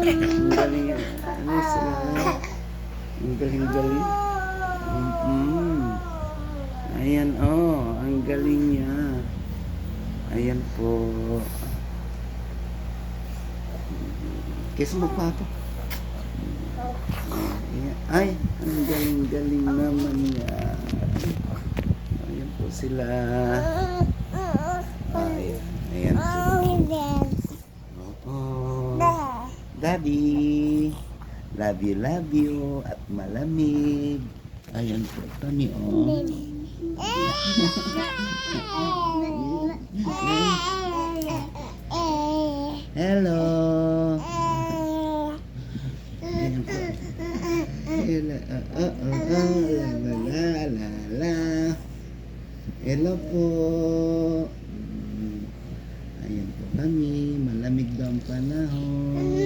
Ang galing yan. Ano sila? Ang galing-galing. Ayan, oh. Ang galing niya. Ayan po. Kiss mo, Papa. Ayan. Ay, ang galing-galing naman niya. Ayan po sila. Ayan. Ayan sila. Oo. Daddy. Love you. At malamig. Ayan po kami, oh. Hello. Ayan po. La. Hello po. Ayan po kami. Malamig daw ang panahon.